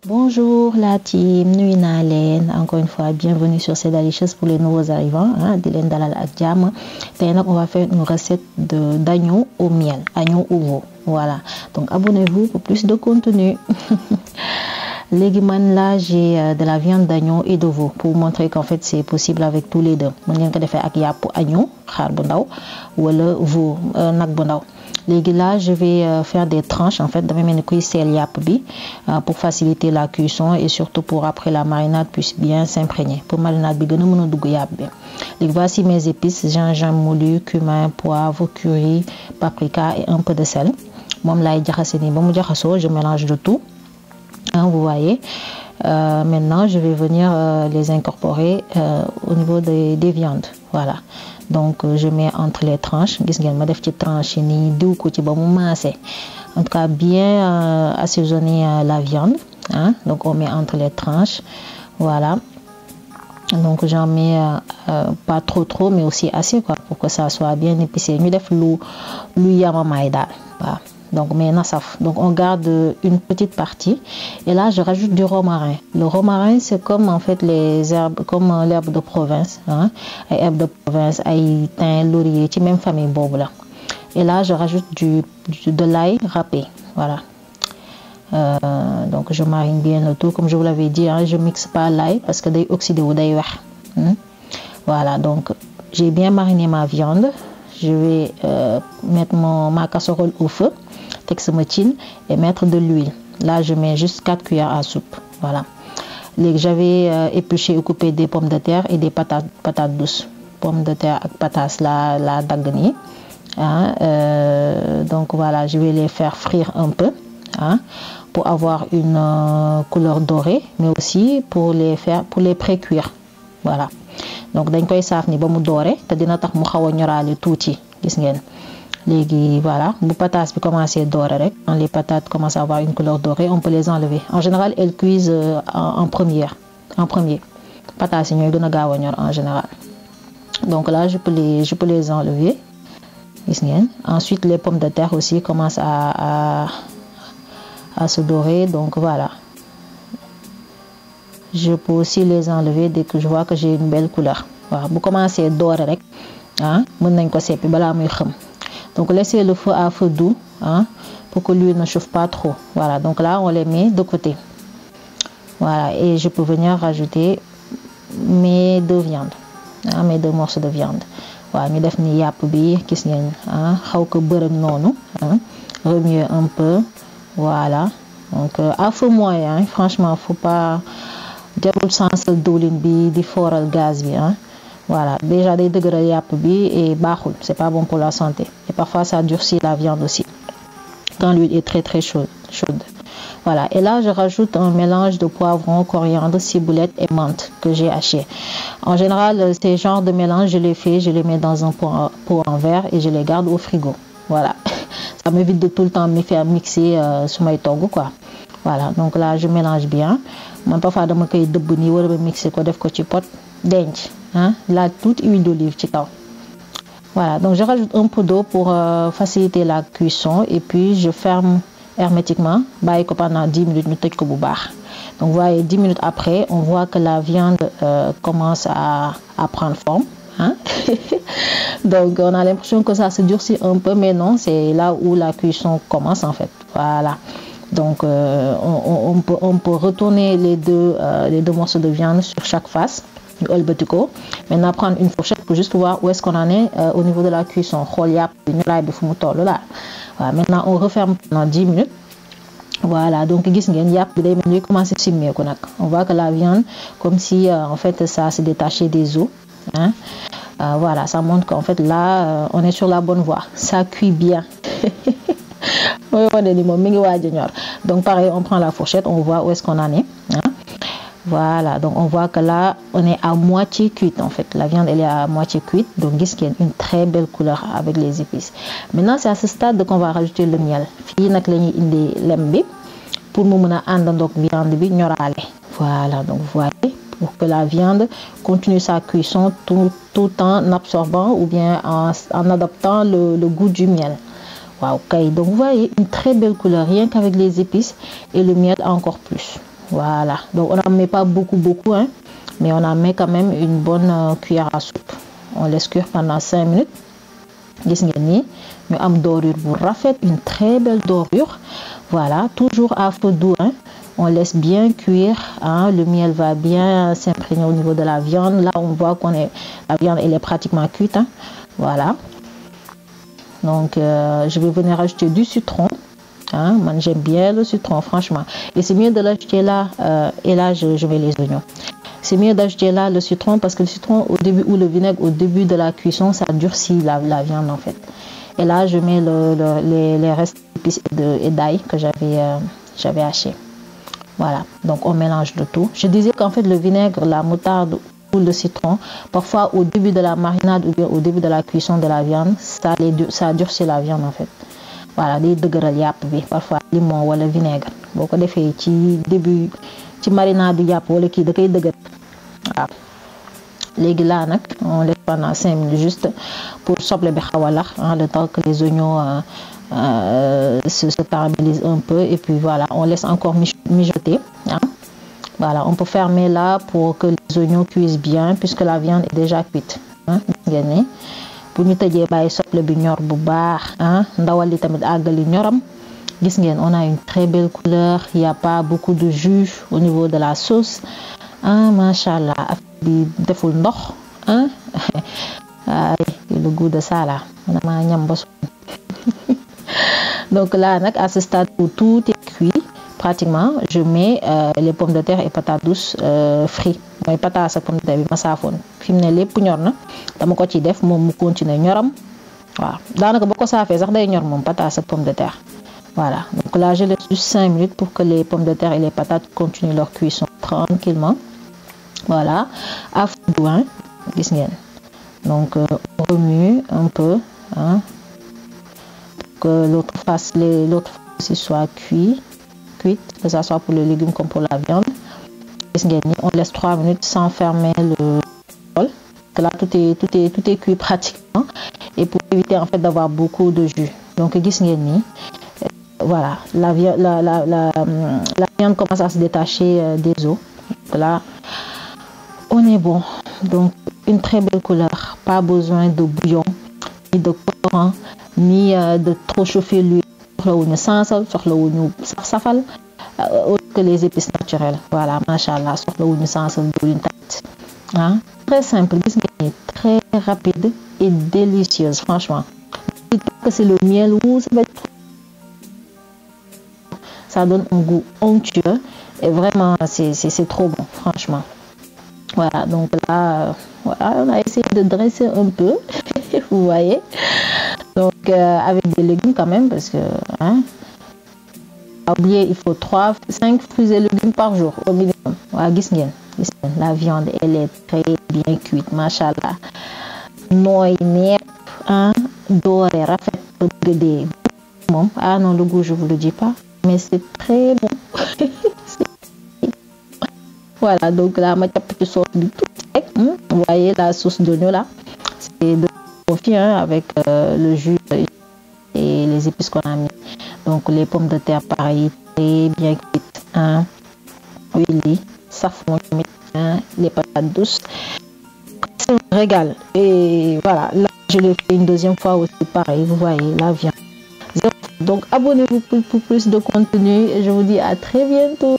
Bonjour la team, nuyu naa leen encore une fois bienvenue sur C'est Delicious pour les nouveaux arrivants di leen dalal ak jàmm. Tey nag on va faire une recette d'agneau au miel, agneau au veau. Voilà, donc abonnez-vous pour plus de contenu. Léegi man là j'ai de la viande d'agneau et de veau pour montrer qu'en fait c'est possible avec tous les deux. Mën ngeen ko defee ak yàpp agneau xaar bu ndaw wala veau nag bu ndaw. Léegi là je vais faire des tranches en fait damay mel ni kuy seel yàpp bi pour faciliter la cuisson et surtout pour après la marinade puisse bien s'imprégner pour marinade bi gën a mën a dugg yàpp bi. Léegi voici mes épices: gingembre moulu, cumin, poivre, curry, paprika et un peu de sel. Moom laay jaxase nii ba mu jaxasoo, je mélange le tout. Vous voyez, maintenant je vais venir les incorporer au niveau des viandes. Voilà, donc je mets entre les tranches. Gis ngeen ma def ci tranche yi nii diw ko ci ba mu maase. En tout cas bien assaisonner la viande. Donc on met entre les tranches. Voilà, donc j'en mets pas trop mais aussi assez quoi pour que ça soit bien épicé. Ñu def lu yamamaay daal waaw. Donc mais nasaf. Donc on garde une petite partie et là je rajoute du romarin. Le romarin c'est comme en fait les herbes, comme l'herbe de province, ay herbes de province, ay thym, laurier, ci même famille boobu la. Et là je rajoute de l'ail râpé. Voilà. Donc je marine bien le tout comme je vous l'avais dit, je mixe pas l'ail parce que day oxydé wu day wex. Voilà, donc j'ai bien mariné ma viande. Je vais mettre ma casserole au feu, teg sama cin et mettre de l'huile. Là, je mets juste 4 cuillères à soupe. Voilà. J'avais épluché et coupé des pommes de terre et des patates douces. Pommes de terre ak patates la dagg nii. Donc voilà, je vais les faire frire un peu pour avoir une couleur dorée, mais aussi pour les pré-cuire. Voilà. Donc dañ koy saaf ni ba mu doore te dina tax mu xaw a ñoraale tuuti gis ngeen. Léegi voilà, bu patates bi commencé doore rek, quand les patates commencent à avoir une couleur dorée, on peut les enlever. En général, elles cuisent en premier. Patates yi ñooy gën a gaaw a ñor en général. Donc là, je peux les enlever. Gis ngeen. Ensuite, les pommes de terre aussi commencent à se dorer. Donc voilà. Je peux aussi les enlever dès que je vois que j'ai une belle couleur. Voilà, bu commencé doore rek mën nañ ko seppi balaa muy xëm. Donc laissez le feu à feu doux pour que l'huile ne chauffe pas trop. Voilà, donc là on les met de côté. Voilà, et je peux venir rajouter mes deux viandes, mes deux morceaux de viande. Voilà, ñu def ni yàpp bi gis ngeen xaw ko bërëng noonu. Remuer un peu. Voilà, donc à feu moyen, franchement faut pas jarul sansal diwlin bi di fooral gaz bi. Voilà, déjà day dëgëral yàpp bi et baaxul, c'est pas bon pour la santé. Et parfois ça durcit la viande aussi quand l'huile est très chaude. Voilà, et là je rajoute un mélange de poivron, coriandre, ciboulette et menthe que j'ai haché. En général, ces genres de mélange je les mets dans un pot en verre et je les garde au frigo. Voilà, ça m'évite de tout le temps me faire mixer su may togg quoi. Voilà, donc là je mélange bien. Man parfois dama koy dëbb nii wala ba mixer ko def ko ci pot denc là toute huile d'olive ci kaw. Voilà, donc je rajoute un peu d'eau pour faciliter la cuisson et puis je ferme hermétiquement, bàyyi ko pendant 10 minutes ñu tëj ko bu baax. Donc vous voyez 10 minutes après, on voit que la viande commence à prendre forme. Donc on a l'impression que ça se durcit un peu, mais non, c'est là où la cuisson commence en fait. Voilà. Donc on peut retourner les deux morceaux de viande sur chaque face. Ñu ëlbati ko. Maintenant prendre une fourchette pour juste voir où est-ce qu'on en est au niveau de la cuisson. Xool yàpp bi ñoraay bi fu mu toll là. Voilà, maintenant on referme pendant 10 minutes. Voilà, donc gis ngeen yàpp bi day mel ni commencer simmeeku nag. On voit que la viande comme si en fait ça se détachait des os. Voilà, ça montre qu'en fait là on est sur la bonne voie. Ça cuit bien. Donc pareil, on prend la fourchette, on voit où est-ce qu'on en est. Voilà, donc on voit que là on est à moitié cuite en fait. La viande elle est à moitié cuite, donc gis ngeen une très belle couleur avec les épices. Maintenant c'est à ce stade qu'on va rajouter le miel. Fii nag la ñuy indi lem bi pour mu mën a àndandoog viande bi ñoraale. Voilà, donc vous voyez, pour que la viande continue sa cuisson tout en absorbant ou bien en adoptant le goût du miel. Wow, okay. Donc vous voyez une très belle couleur rien qu'avec les épices et le miel encore plus. Voilà, donc on n'en met pas beaucoup, hein, mais on en met quand même une bonne cuillère à soupe. On laisse cuire pendant 5 minutes. Gis ngeen ni ñu am dorure bu rafet, une très belle dorure. Voilà, toujours à feu doux, hein. On laisse bien cuire, hein. Le miel va bien s'imprégner au niveau de la viande. Là, on voit la viande elle est pratiquement cuite, hein. Voilà. Donc, je vais venir ajouter du citron. Hein, moi j'aime bien le citron, franchement. Et c'est mieux de l'ajouter là, et là je mets les oignons. C'est mieux d'ajouter là le citron parce que le citron au début ou le vinaigre au début de la cuisson, ça durcit la viande en fait. Et là je mets les restes d'épices et d'ail que j'avais haché. Voilà, donc on mélange le tout. Je disais qu'en fait le vinaigre, la moutarde ou le citron, parfois au début de la marinade ou bien au début de la cuisson de la viande, ça durcit la viande en fait. Voilà, day dëgëral yàpp bi, parfois limon wala vinaigre boo ko defee ci début ci marinade du yàpp wala kii da koy dëgër. waaw léegi là nag on laisse pendant 5 minutes juste pour soble bi xaw a lax, le temps que les oignons se caramélisent un peu, et puis voilà, on laisse encore mijoter, hein. Voilà, on peut fermer là pour que les oignons cuisent bien puisque la viande est déjà cuite, hein. Pour ñu tëjee bàyyi soble bi ñor bu baax, hein, ndawal li tamit àggali ñoram. Gis ngeen, on a une très belle couleur, il y a pas beaucoup de jus au niveau de la sauce, hein, machallah, bi deful ndox, hein. Le goût de ça là, dama ñam ba. Donc là nag à ce stade où tout est cuit pratiquement, je mets les pommes de terre et patates douces frites. Mooy pataas ak pomme de terre bi ma saafoon fi mu ne lépp ñor na, dama ko ci def moom mu continuer ñoram. waaw daanaka boo ko saafee sax day ñor moom pataas ak pomme de terre. Voilà, donc là je laisse juste 5 minutes pour que les pommes de terre et les patates continuent leur cuisson tranquillement. Voilà, à feu doux, hein, gis ngeen. Donc on remue un peu, hein, pour que l'autre face aussi soit cuite, que ça soit pour les légumes comme pour la viande. On laisse 3 minutes sans fermer le bol. Là tout est cuit pratiquement, et pour éviter en fait d'avoir beaucoup de jus. Donc voilà, la viande commence à se détacher des os. Là on est bon. Donc une très belle couleur, pas besoin de bouillon ni de colorant ni de trop chauffer l'huile. Autre que les épices naturelles. Voilà, machallah, hein? Très simple, très rapide et délicieuse, franchement. Que c'est le miel ou ça donne un goût onctueux et vraiment c'est trop bon, franchement. Voilà, donc là voilà, on a essayé de dresser un peu, vous voyez. Donc avec des légumes quand même, parce que hein, oubliez, il faut 5 fruits et légumes par jour au minimum. Voilà, gis ngeen, la viande elle est très bien cuite, machallah. Nooy neex, hein, doré rafet bëgg dee. Ah non, le goût je vous le dis pas, mais c'est très bon. Voilà, donc là ma capp ci sauce bi tout sec. Vous voyez la sauce d'oignon là, c'est de confit, hein, avec le jus et les épices qu'on a mis. Donc les pommes de terre pareil, très bien cuites, hein. Oui, safran, hein, les patates douces. C'est un régal. Et voilà, là je le fais une deuxième fois aussi pareil, vous voyez la viande. Donc abonnez-vous pour plus de contenu et je vous dis à très bientôt.